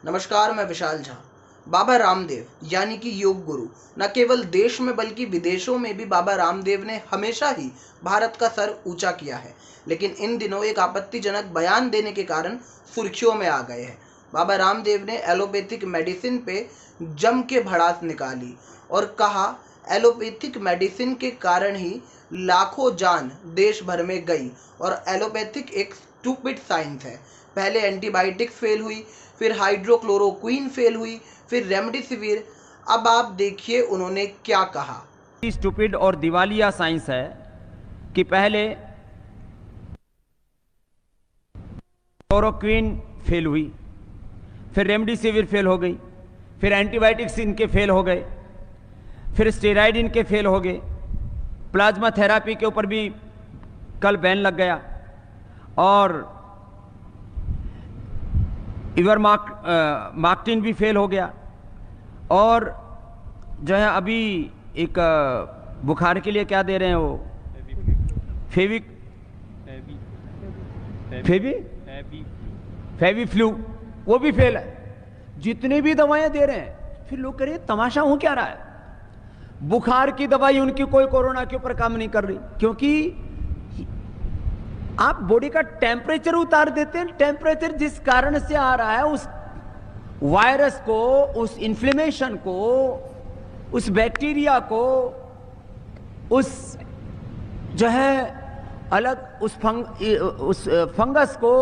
नमस्कार, मैं विशाल झा। बाबा रामदेव यानी कि योग गुरु न केवल देश में बल्कि विदेशों में भी बाबा रामदेव ने हमेशा ही भारत का सर ऊंचा किया है। लेकिन इन दिनों एक आपत्तिजनक बयान देने के कारण सुर्खियों में आ गए हैं। बाबा रामदेव ने एलोपैथिक मेडिसिन पे जम के भड़ास निकाली और कहा, एलोपैथिक मेडिसिन के कारण ही लाखों जान देश भर में गई और एलोपैथिक एक स्टूपिड साइंस है। पहले एंटीबायोटिक्स फेल हुई, फिर हाइड्रोक्लोरोक्वीन फेल हुई, फिर रेमडेसिविर। अब आप देखिए उन्होंने क्या कहा। स्टूपिड और दिवालिया साइंस है कि पहले क्लोरोक्वीन फेल हुई, फिर रेमडेसिविर फेल हो गई, फिर एंटीबायोटिक्स इनके फेल हो गए, फिर स्टेरॉइड इनके फेल हो गए, प्लाज्मा थेरापी के ऊपर भी कल बैन लग गया और इवरमाक्टिन भी फेल हो गया और जो है अभी एक बुखार के लिए क्या दे रहे हैं वो फेवी फ्लू, वो भी फेल है। जितने भी दवाएं दे रहे हैं, फिर लोग कह रहे हैं तमाशा हो क्या रहा है। बुखार की दवाई उनकी कोई कोरोना के ऊपर काम नहीं कर रही, क्योंकि आप बॉडी का टेम्परेचर उतार देते हैं। टेम्परेचर जिस कारण से आ रहा है, उस वायरस को, उस इन्फ्लेमेशन को, उस बैक्टीरिया को, उस जो है अलग उस फंगस को,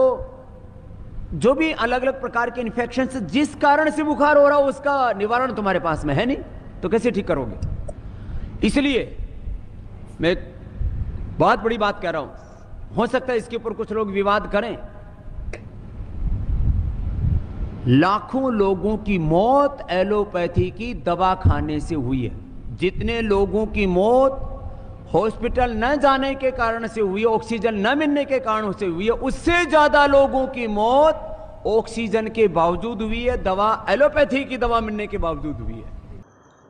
जो भी अलग अलग प्रकार के इन्फेक्शन से जिस कारण से बुखार हो रहा हो, उसका निवारण तुम्हारे पास में है नहीं, तो कैसे ठीक करोगे। इसलिए मैं बहुत बड़ी बात कह रहा हूं, हो सकता है इसके ऊपर कुछ लोग विवाद करें। लाखों लोगों की मौत एलोपैथी की दवा खाने से हुई है। जितने लोगों की मौत हॉस्पिटल न जाने के कारण से हुई है, ऑक्सीजन न मिलने के कारण से हुई है, उससे ज्यादा लोगों की मौत ऑक्सीजन के बावजूद हुई है, दवा एलोपैथी की दवा मिलने के बावजूद हुई है।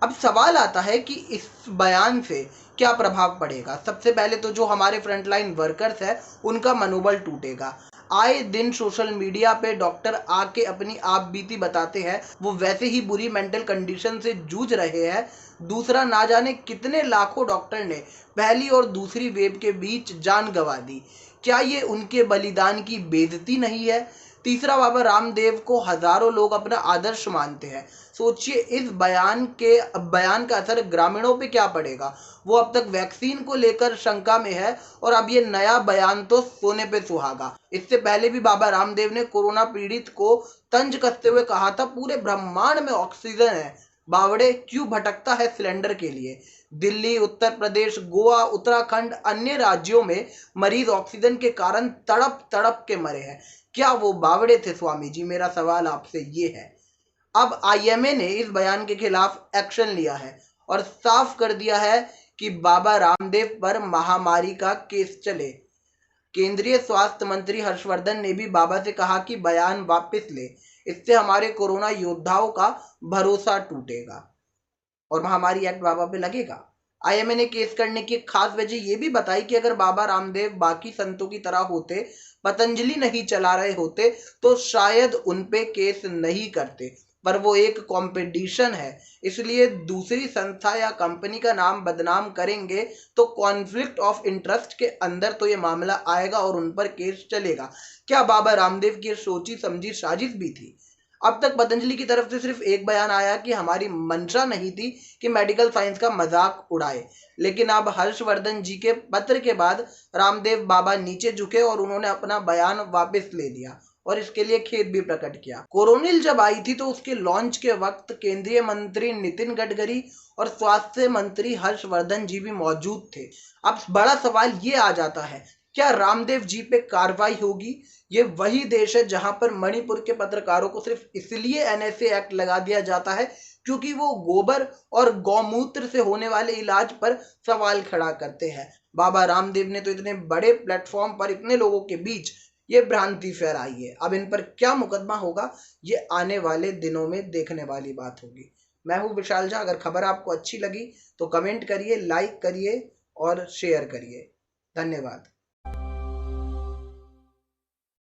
अब सवाल आता है कि इस बयान से क्या प्रभाव पड़ेगा। सबसे पहले तो जो हमारे फ्रंटलाइन वर्कर्स हैं, उनका मनोबल टूटेगा। आए दिन सोशल मीडिया पे डॉक्टर आके अपनी आप बीती बताते हैं, वो वैसे ही बुरी मेंटल कंडीशन से जूझ रहे हैं। दूसरा, ना जाने कितने लाखों डॉक्टर ने पहली और दूसरी वेव के बीच जान गंवा दी। क्या ये उनके बलिदान की बेइज्जती नहीं है। तीसरा, बाबा रामदेव को हजारों लोग अपना आदर्श मानते हैं। सोचिए इस बयान का असर ग्रामीणों पे क्या पड़ेगा। वो अब तक वैक्सीन को लेकर शंका में है और अब ये नया बयान तो सोने पे सुहागा। इससे पहले भी बाबा रामदेव ने कोरोना पीड़ित को तंज कसते हुए कहा था, पूरे ब्रह्मांड में ऑक्सीजन है, बावड़े क्यों भटकता है सिलेंडर के लिए। दिल्ली, उत्तर प्रदेश, गोवा, उत्तराखंड, अन्य राज्यों में मरीज ऑक्सीजन के कारण तड़प तड़प के मरे हैं। क्या वो बावड़े थे स्वामी जी? मेरा सवाल आपसे ये है। अब आईएमए ने इस बयान के खिलाफ एक्शन लिया है और साफ कर दिया है कि बाबा रामदेव पर महामारी का केस चले। केंद्रीय स्वास्थ्य मंत्री हर्षवर्धन ने भी बाबा से कहा कि बयान वापस ले, इससे हमारे कोरोना योद्धाओं का भरोसा टूटेगा और महामारी एक्ट बाबा पे लगेगा। आईएमए ने केस करने की खास वजह यह भी बताई कि अगर बाबा रामदेव बाकी संतों की तरह होते, पतंजलि नहीं चला रहे होते, तो शायद उन पे केस नहीं करते। पर वो एक कंपटीशन है, इसलिए दूसरी संस्था या कंपनी का नाम बदनाम करेंगे तो कॉन्फ्लिक्ट ऑफ इंटरेस्ट के अंदर तो ये मामला आएगा और उन पर केस चलेगा। क्या बाबा रामदेव की सोची समझी साजिश भी थी? अब तक पतंजलि की तरफ से सिर्फ एक बयान आया कि हमारी मंशा नहीं थी कि मेडिकल साइंस का मजाक उड़ाए, लेकिन अब हर्षवर्धन जी के पत्र के बाद रामदेव बाबा नीचे झुके और उन्होंने अपना बयान वापस ले लिया और इसके लिए खेद भी प्रकट किया। कोरोनिल जब आई थी तो उसके लॉन्च के वक्त केंद्रीय मंत्री नितिन गडकरी और स्वास्थ्य मंत्री हर्षवर्धन जी भी मौजूद थे। अब बड़ा सवाल ये आ जाता है, क्या रामदेव जी पे कार्रवाई होगी? ये वही देश है जहां पर मणिपुर के पत्रकारों को सिर्फ इसलिए एनएसए एक्ट लगा दिया जाता है क्योंकि वो गोबर और गौमूत्र से होने वाले इलाज पर सवाल खड़ा करते हैं। बाबा रामदेव ने तो इतने बड़े प्लेटफॉर्म पर इतने लोगों के बीच ये भ्रांति फैलाई है। अब इन पर क्या मुकदमा होगा, ये आने वाले दिनों में देखने वाली बात होगी। मैं हूं विशाल झा। अगर खबर आपको अच्छी लगी तो कमेंट करिए, लाइक करिए और शेयर करिए। धन्यवाद।